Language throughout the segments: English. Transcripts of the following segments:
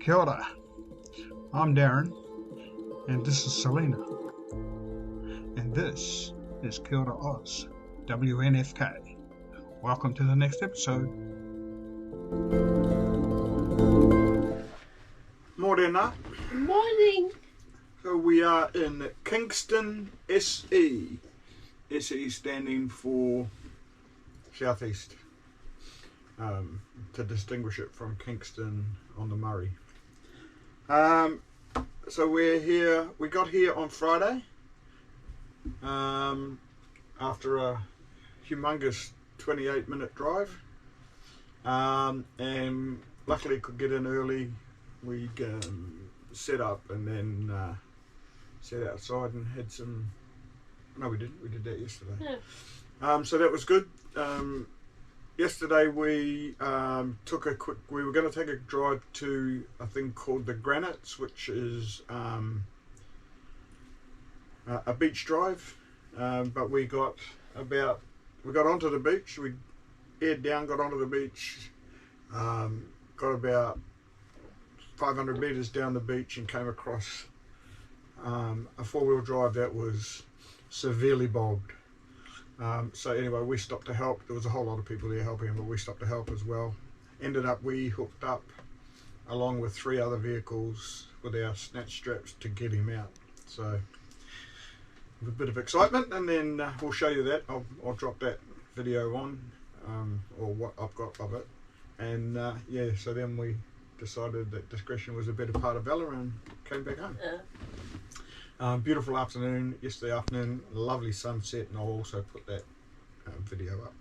Kia ora. I'm Darren, and this is Selena. And this is Kia ora Oz, WNFK. Welcome to the next episode. Morena. Morning. So we are in Kingston, SE. SE standing for Southeast, to distinguish it from Kingston on the Murray. So we're here. We got here on Friday after a humongous 28-minute drive, and luckily could get in early. We set up and then sat outside and had some. No, we didn't. We did that yesterday. Yeah. So that was good. Yesterday we took a quick. We were going to take a drive to a thing called the Granites, which is a beach drive. But we got onto the beach. We aired down, got onto the beach, got about 500 meters down the beach, and came across a four-wheel drive that was severely bogged. So anyway, we stopped to help. There was a whole lot of people there helping him, but we stopped to help as well. Ended up, we hooked up along with 3 other vehicles with our snatch straps to get him out. So with a bit of excitement, and then we'll show you that. I'll drop that video on, or what I've got of it. And yeah, so then we decided that discretion was a better part of valor and came back home. Beautiful afternoon yesterday afternoon, lovely sunset, and I'll also put that video up.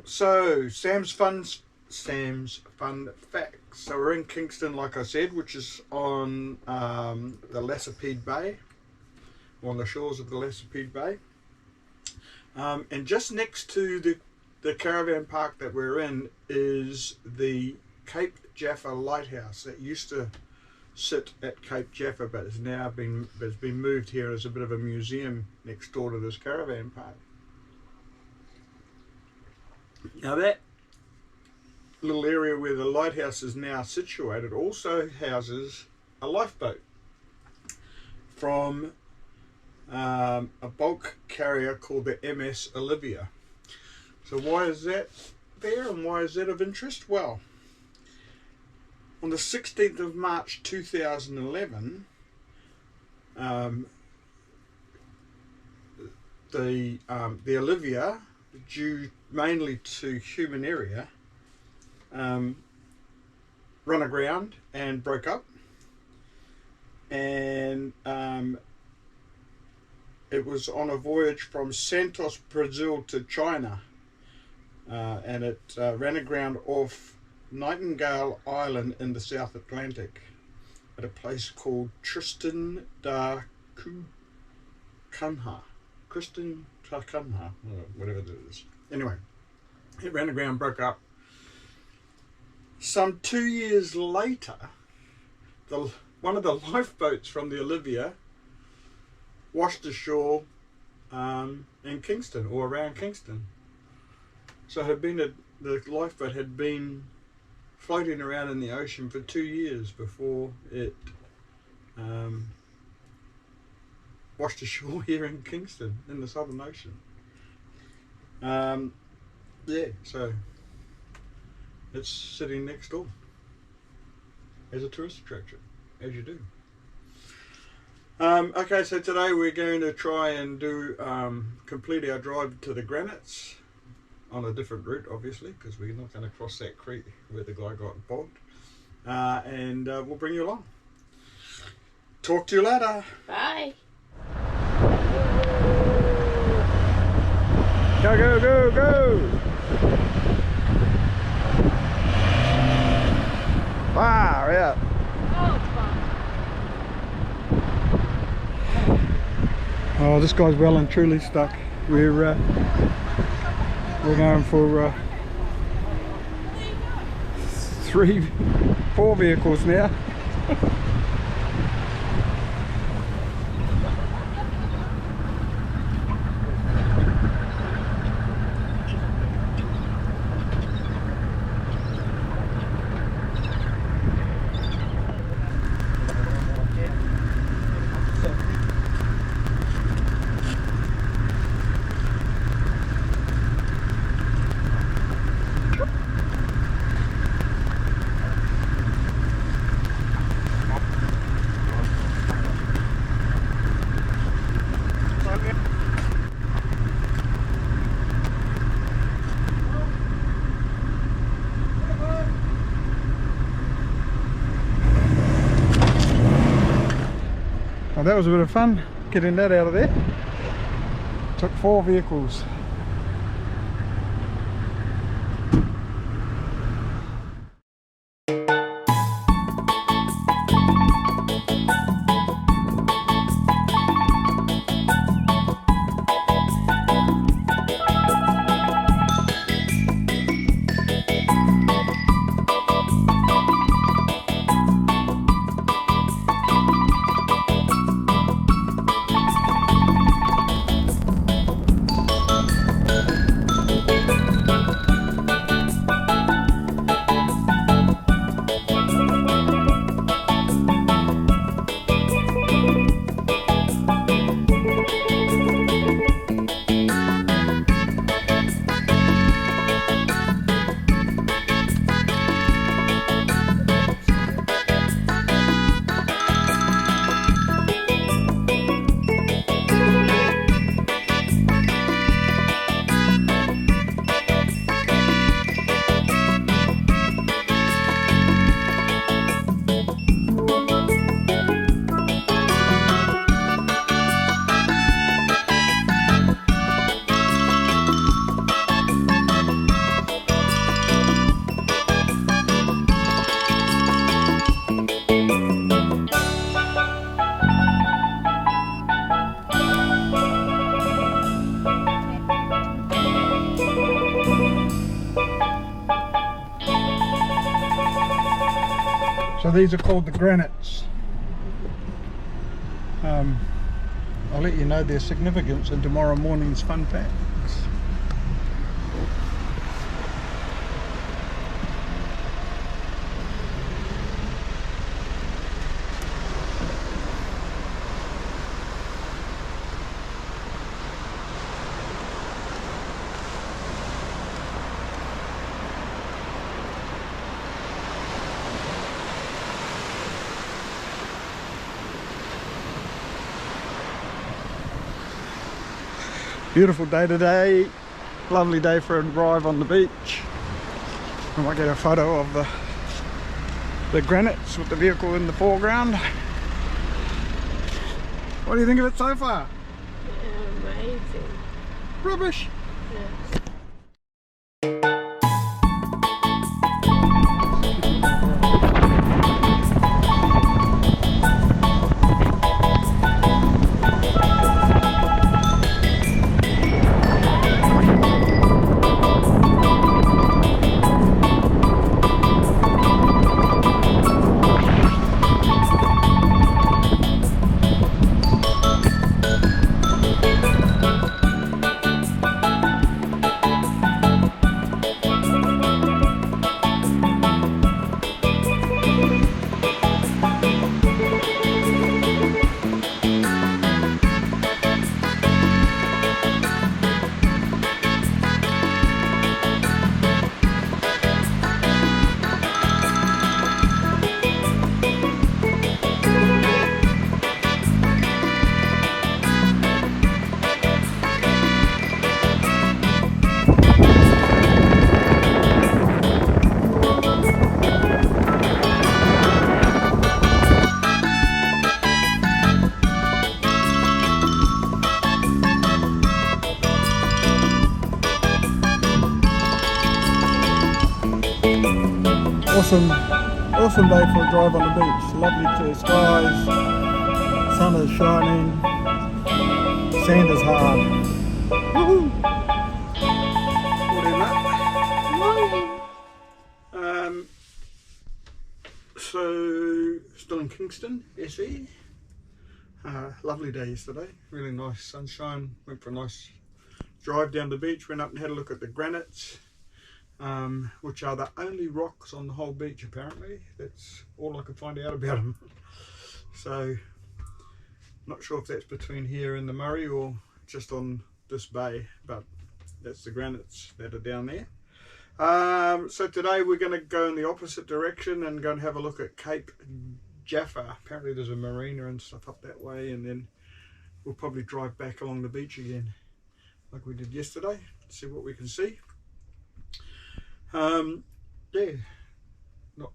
So Sam's fun facts. So we're in Kingston, like I said, which is on the Lassipede Bay, on the shores of the Lassipede Bay, and just next to the caravan park that we're in is the Cape Jaffa Lighthouse that used to sit at Cape Jaffa, but has now been moved here as a bit of a museum next door to this caravan park. Now that little area where the lighthouse is now situated also houses a lifeboat from a bulk carrier called the MS Olivia. So why is that there, and why is that of interest? Well, on the 16th of March 2011, the Olivia, due mainly to human error, run aground and broke up, and it was on a voyage from Santos, Brazil to China, and it ran aground off Nightingale Island in the South Atlantic at a place called Tristan da Cunha, whatever it is. Anyway, it ran aground, broke up. Some 2 years later, one of the lifeboats from the Olivia washed ashore in Kingston, or around Kingston. So the lifeboat had been floating around in the ocean for 2 years before it washed ashore here in Kingston in the Southern Ocean. Yeah, so it's sitting next door as a tourist attraction, as you do. Okay, so today we're going to try and do complete our drive to the Granites on a different route, obviously, because we're not going to cross that creek where the guy got bogged, and we'll bring you along. Talk to you later. Bye. Go, go, go, go! Wow, yeah. Oh, this guy's well and truly stuck. We're going for 4 vehicles now. Well, that was a bit of fun getting that out of there. Took 4 vehicles. So these are called the granites. I'll let you know their significance in tomorrow morning's fun facts. Beautiful day today, lovely day for a drive on the beach. I might get a photo of the granites with the vehicle in the foreground. What do you think of it so far? Amazing. Rubbish. Yeah. Awesome day for a drive on the beach. Lovely clear skies, sun is shining, sand is hard. Woohoo! Morning. So still in Kingston, SE. Lovely day yesterday, really nice sunshine. Went for a nice drive down the beach, went up and had a look at the granites, which are the only rocks on the whole beach apparently. That's all I could find out about them. So not sure if that's between here and the Murray or just on this bay, but that's the granites that are down there. So today we're going to go in the opposite direction and go and have a look at Cape Jaffa. Apparently there's a marina and stuff up that way, and then we'll probably drive back along the beach again like we did yesterday, see what we can see. Yeah, not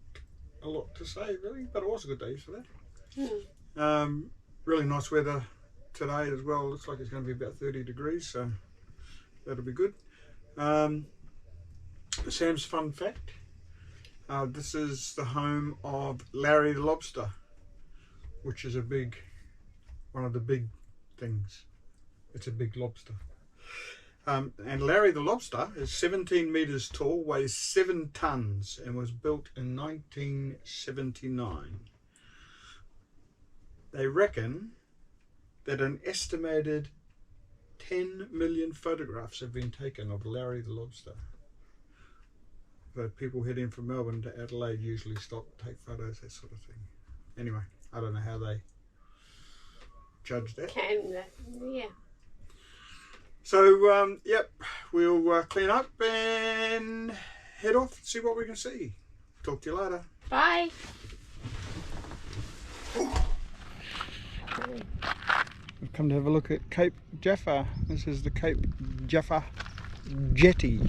a lot to say really, but it was a good day yesterday. really nice weather today as well. Looks like it's going to be about 30 degrees, so that'll be good. Sam's fun fact. This is the home of Larry the lobster, which is one of the big things. It's a big lobster. And Larry the lobster is 17 meters tall, weighs 7 tons, and was built in 1979. They reckon that an estimated 10 million photographs have been taken of Larry the lobster. But people heading from Melbourne to Adelaide usually stop, take photos, that sort of thing. Anyway, I don't know how they judge that. Yeah. So, yep, we'll clean up and head off, see what we can see. Talk to you later. Bye. We've come to have a look at Cape Jaffa. This is the Cape Jaffa jetty.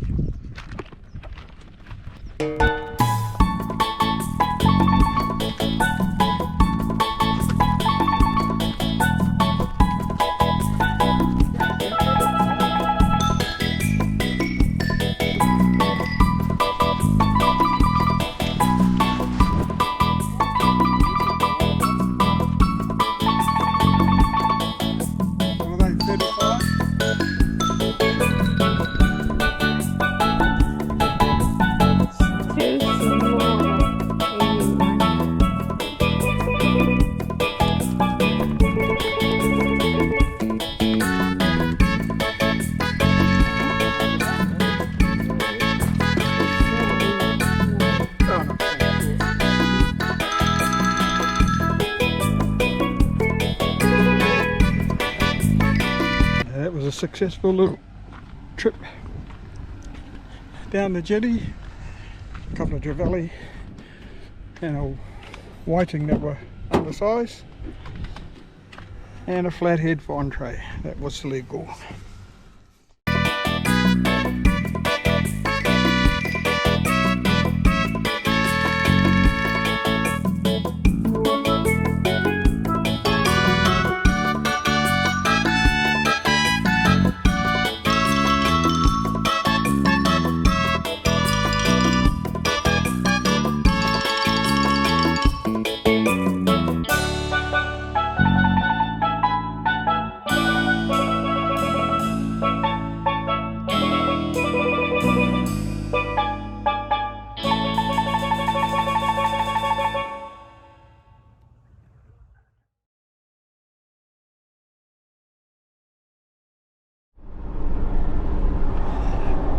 That was a successful little trip down the jetty. A couple of trevally and a whiting that were undersized, and a flathead for entree. That was legal.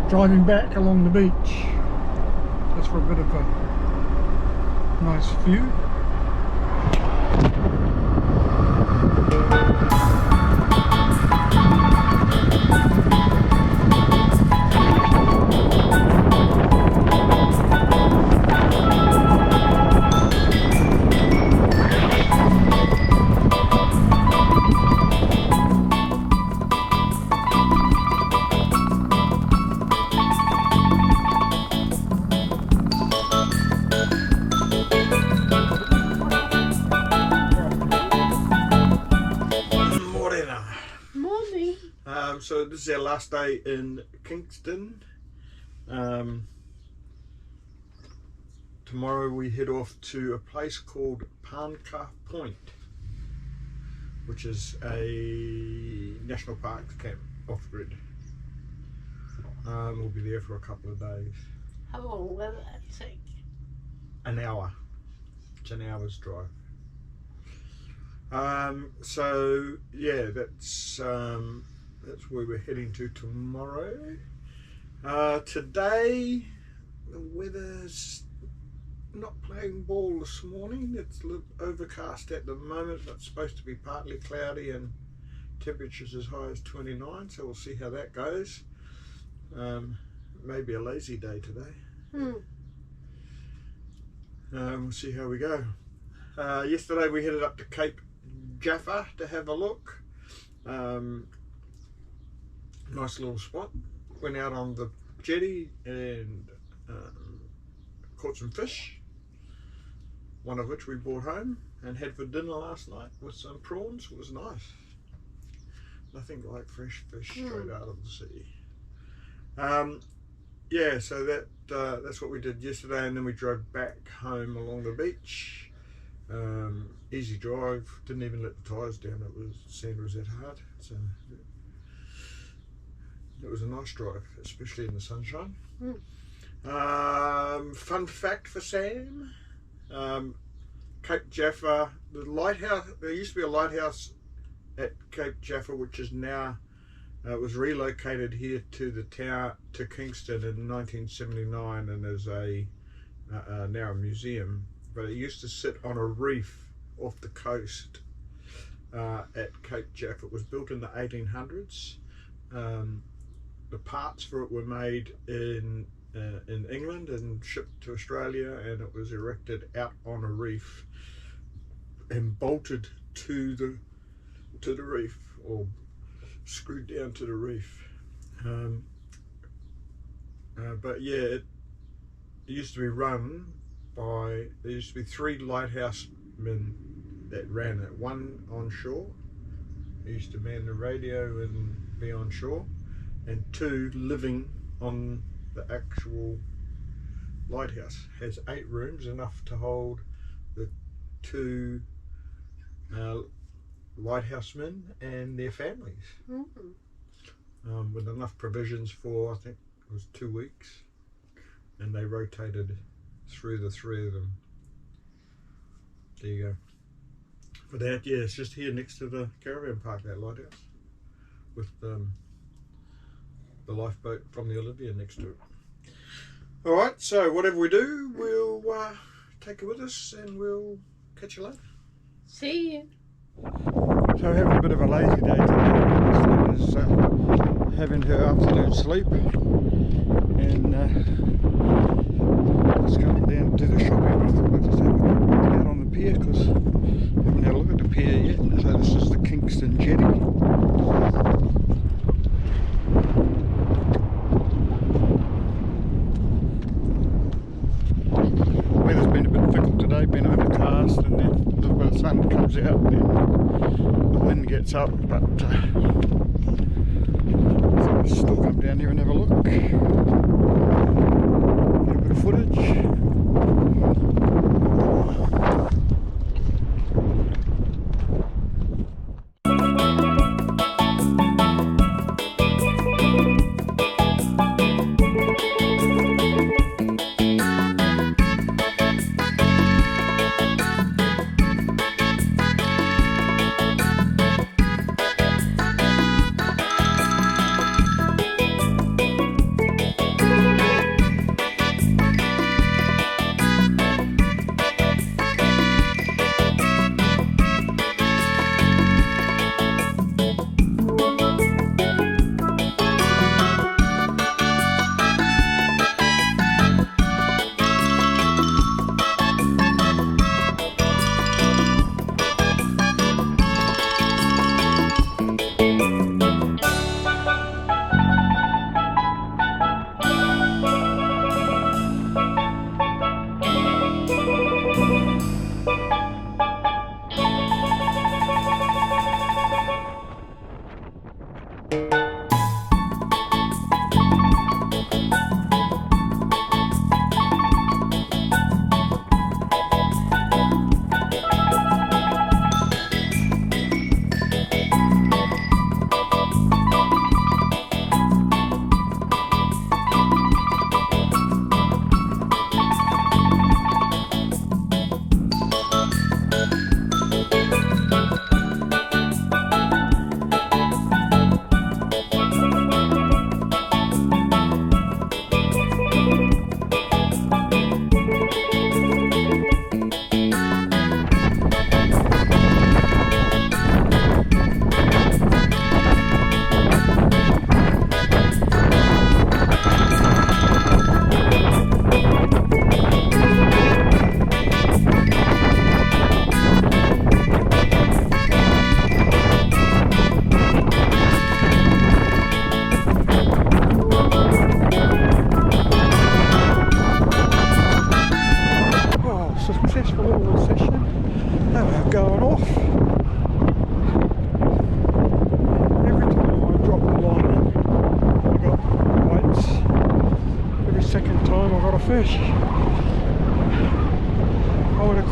Driving back along the beach, just for a bit of a nice view. So this is our last day in Kingston. Tomorrow we head off to a place called Parnka Point, which is a national park camp off-grid. We'll be there for a couple of days. How long will that take? An hour. It's an hour's drive. So yeah, that's where we're heading to tomorrow. Today the weather's not playing ball this morning. It's overcast at the moment, but it's supposed to be partly cloudy and temperatures as high as 29, so we'll see how that goes. Maybe a lazy day today. We'll see how we go. Yesterday we headed up to Cape Jaffa to have a look. Nice little spot. Went out on the jetty and caught some fish, one of which we brought home. and had for dinner last night with some prawns. It was nice. Nothing like fresh fish straight out of the sea. Yeah, so that's what we did yesterday, and then we drove back home along the beach. Easy drive, didn't even let the tyres down. Sand was that hard, so it was a nice drive, especially in the sunshine. Fun fact for Sam, Cape Jaffa, the lighthouse, there used to be a lighthouse at Cape Jaffa, which is now was relocated here to the town, to Kingston in 1979, and is now a museum. But it used to sit on a reef off the coast at Cape Jaffa. It was built in the 1800s. The parts for it were made in England and shipped to Australia, and it was erected out on a reef and bolted to the reef, or screwed down to the reef. But yeah, it used to be run by, there used to be 3 lighthousemen that ran it. One on shore, he used to man the radio and be on shore, and 2 living on the actual lighthouse. Has 8 rooms, enough to hold the 2 lighthousemen and their families, with enough provisions for, I think it was 2 weeks, and they rotated through the 3 of them. There you go. For that, yeah, it's just here next to the caravan park, that lighthouse, with the lifeboat from the Olivia next to it. Alright, so whatever we do, we'll take it with us, and we'll catch you later. See you. So having a bit of a lazy day today. Is having her afternoon sleep, and just coming down to do the shopping. I thought I'd just have a quick look out on the pier, because I haven't had a look at the pier yet. So this is the Kingston jetty. Weather's been a bit fickle today, been overcast, and then a little bit of sun comes out, and then the wind gets up, but so I'll still come down here and have a look. Get a bit of footage.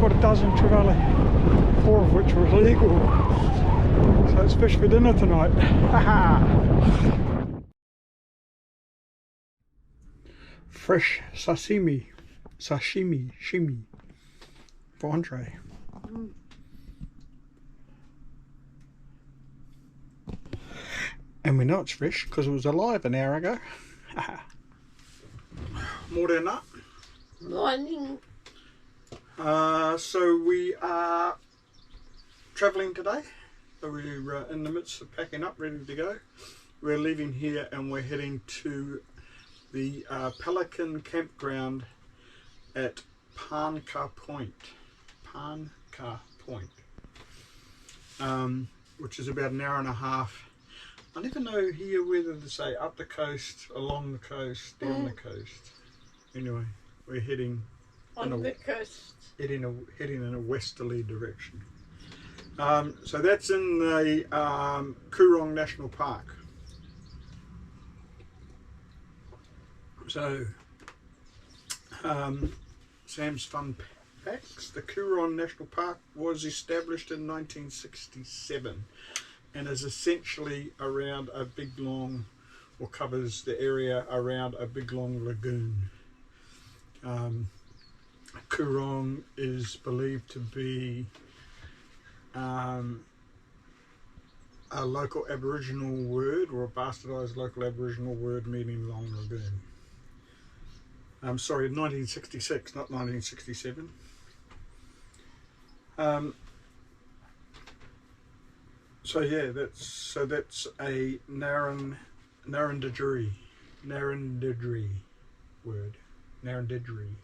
what it does in Trevally, 4 of which were illegal. So it's fish for dinner tonight. Fresh sashimi, shimi for entree. And we know it's fresh because it was alive an hour ago. More than that. Morning. So we are travelling today. So we're in the midst of packing up, ready to go. We're leaving here and we're heading to the Pelican campground at Parnka Point. Which is about an hour and a half. I never know here whether to say up the coast, along the coast, down the coast. Anyway, we're heading On the coast. heading in a westerly direction. So that's in the Coorong National Park. So Sam's Fun Packs. The Coorong National Park was established in 1967 and is essentially around a big long, or covers the area around a big long lagoon. Coorong is believed to be a local Aboriginal word, or a bastardised local Aboriginal word meaning long lagoon. I'm sorry, 1966, not 1967. So yeah, that's a Narrandjeri word. Narrandjeri.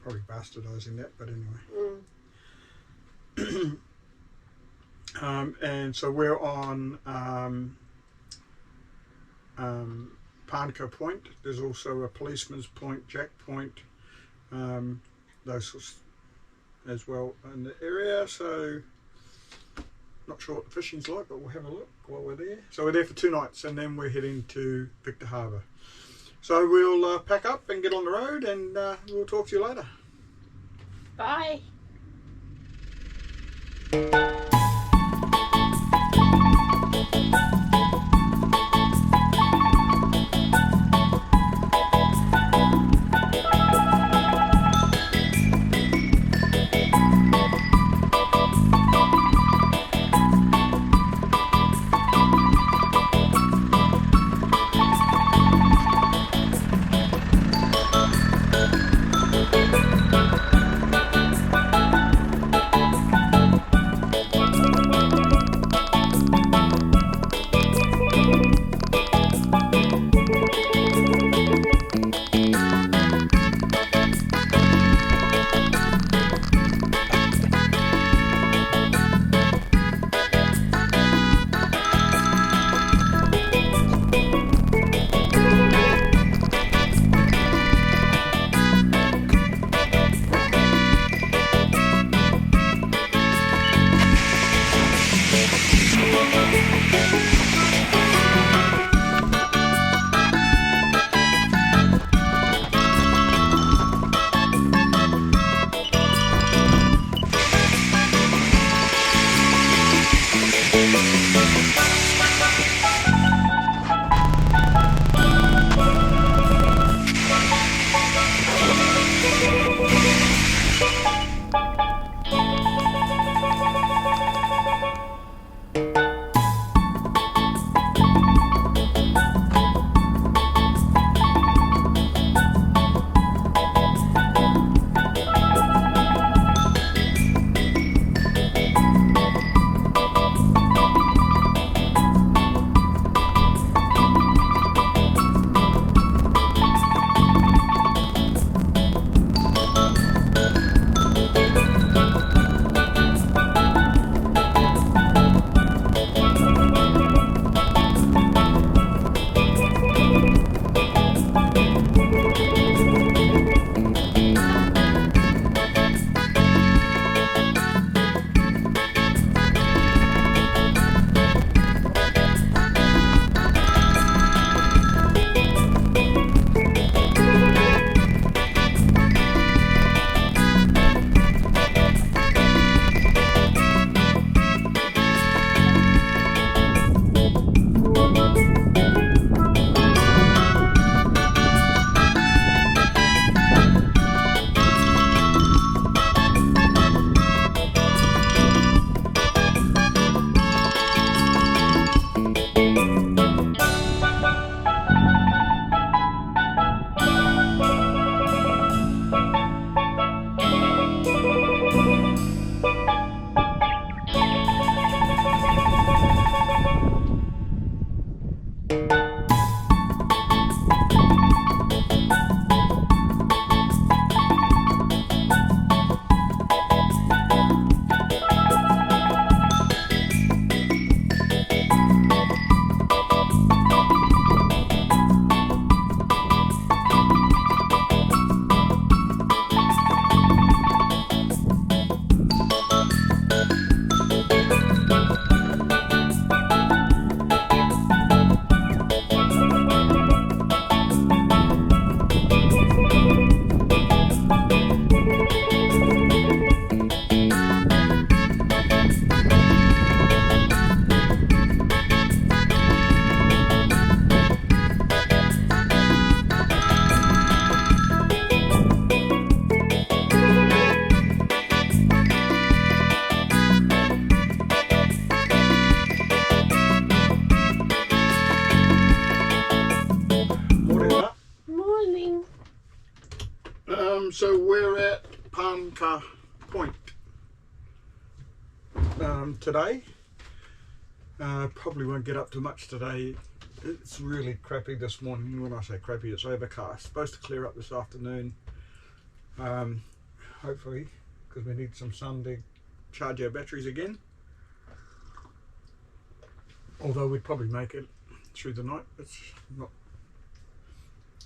Probably bastardising that, but anyway. And so we're on Parnka Point. There's also a policeman's point, Jack Point, those sorts as well in the area. So not sure what the fishing's like, but we'll have a look while we're there. So we're there for 2 nights and then we're heading to Victor Harbour. So we'll pack up and get on the road, and we'll talk to you later. Bye. So we're at Parnka Point today. Probably won't get up to much today. It's really crappy this morning. When I say crappy, it's overcast. Supposed to clear up this afternoon. Hopefully, because we need some sun to charge our batteries again. Although we'd probably make it through the night. It's not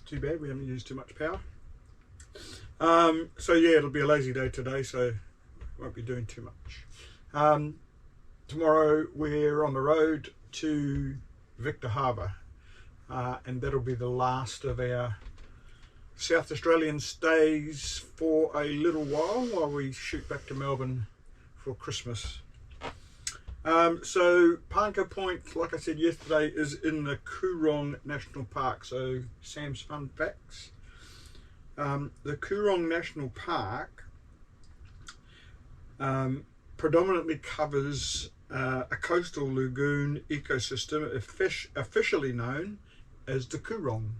too bad. We haven't used too much power. So yeah, it'll be a lazy day today, so won't be doing too much. Tomorrow we're on the road to Victor Harbour, and that'll be the last of our South Australian stays for a little while we shoot back to Melbourne for Christmas. So Parnka Point, like I said yesterday, is in the Coorong National Park. So Sam's fun facts. The Coorong National Park predominantly covers a coastal lagoon ecosystem officially known as the Coorong.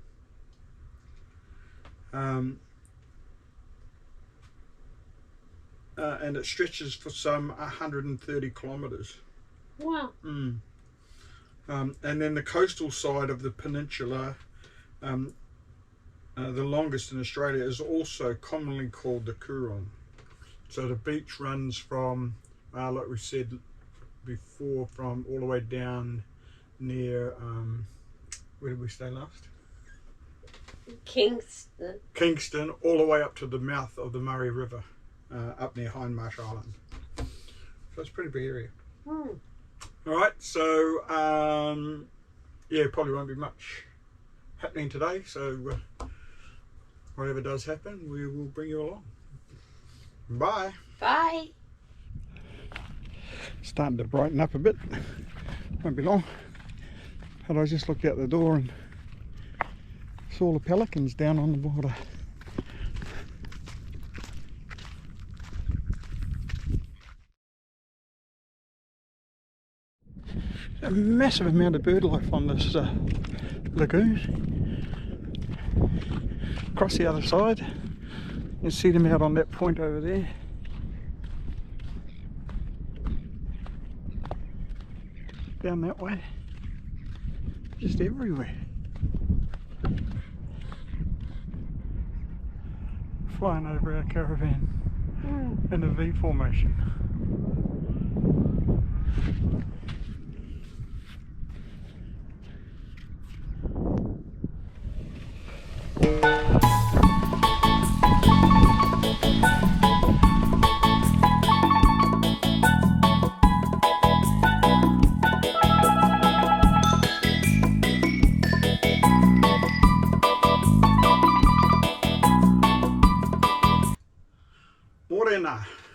And it stretches for some 130 kilometres. Wow. And then the coastal side of the peninsula, the longest in Australia, is also commonly called the Coorong. So the beach runs from, like we said before, from all the way down near, where did we stay last? Kingston. Kingston, all the way up to the mouth of the Murray River, up near Hindmarsh Island. So it's a pretty big area. Alright, so yeah, probably won't be much happening today, so whatever does happen, we will bring you along. Bye. Bye. Starting to brighten up a bit. Won't be long. But I just looked out the door and saw the pelicans down on the water. A massive amount of bird life on this lagoon. Across the other side, you can see them out on that point over there. Down that way, just everywhere. Flying over our caravan in a V formation.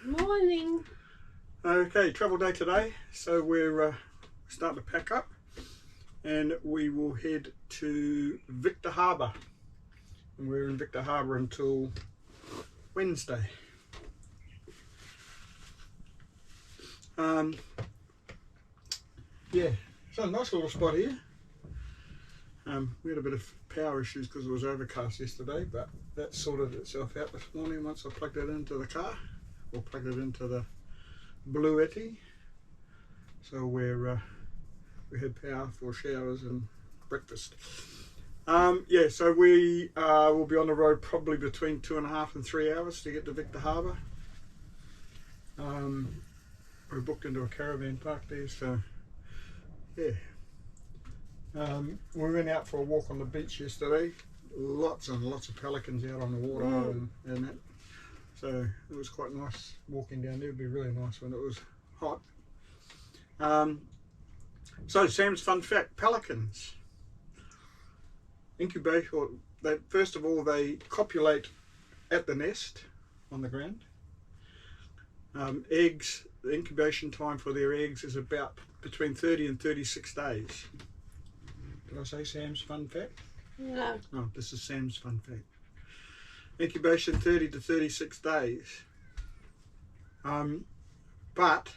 Morning. Okay, travel day today, so we're starting to pack up and we will head to Victor Harbour, and we're in Victor Harbour until Wednesday. Yeah, so a nice little spot here. We had a bit of power issues because it was overcast yesterday, but that sorted itself out this morning once I plugged it into the car, or plugged it into the Bluetti. So we had power for showers and breakfast. Yeah, so we will be on the road probably between 2.5 and 3 hours to get to Victor Harbour. We're booked into a caravan park there, so yeah. We went out for a walk on the beach yesterday. Lots and lots of pelicans out on the water and that. So it was quite nice walking down there. It'd be really nice when it was hot. So Sam's fun fact: pelicans incubate, or they, first of all, they copulate at the nest on the ground. Eggs, the incubation time for their eggs is about between 30 and 36 days. Did I say Sam's fun fact? No. No, this is Sam's fun fact. Incubation 30 to 36 days. But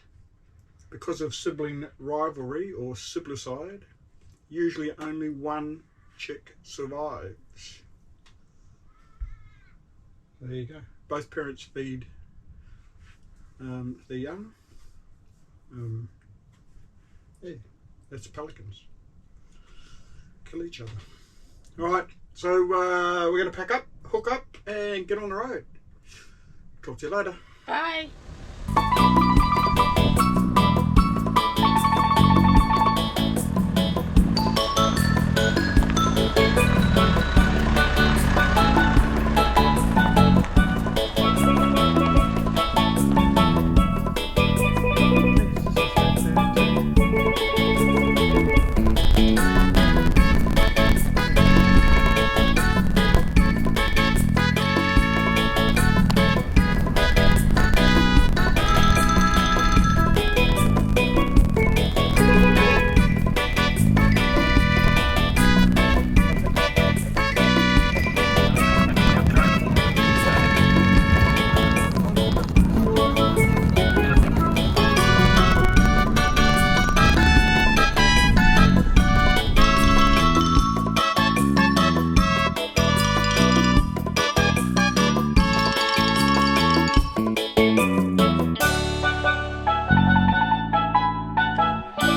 because of sibling rivalry or siblicide, usually only one chick survives. So there you go. Both parents feed the young. Yeah, that's pelicans. Kill each other. Alright, so we're going to pack up, hook up and get on the road. Talk to you later. Bye.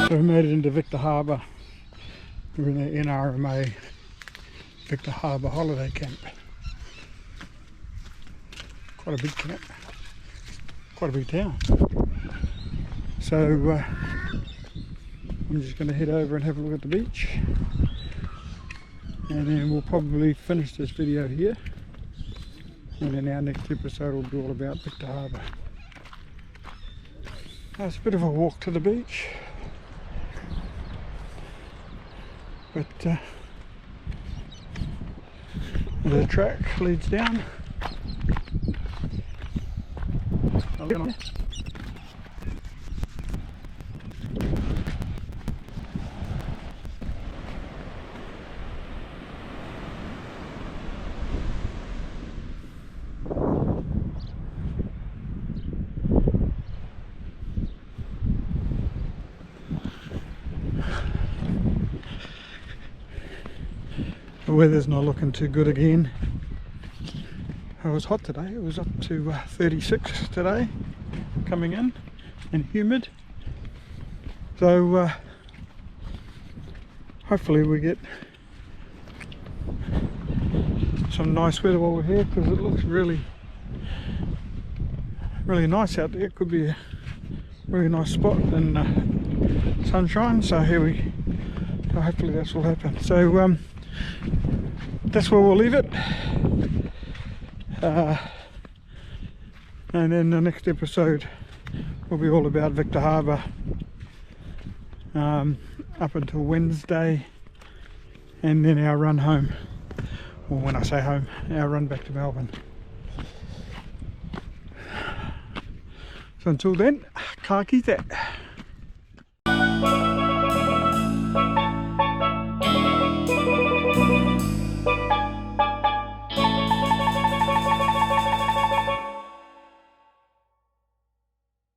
So we made it into Victor Harbour. We're in the NRMA Victor Harbour holiday camp. Quite a big camp, quite a big town. So I'm just going to head over and have a look at the beach, and then we'll probably finish this video here, and then our next episode will be all about Victor Harbour. It's a bit of a walk to the beach, but the track leads down. The weather's not looking too good again. It was hot today, it was up to 36 today coming in, and humid. So hopefully we get some nice weather while we're here, because it looks really nice out there. It could be a really nice spot in sunshine, so hopefully this will happen. So that's where we'll leave it, and then the next episode will be all about Victor Harbour up until Wednesday, and then our run home, or when I say home, our run back to Melbourne. So until then, ka kite.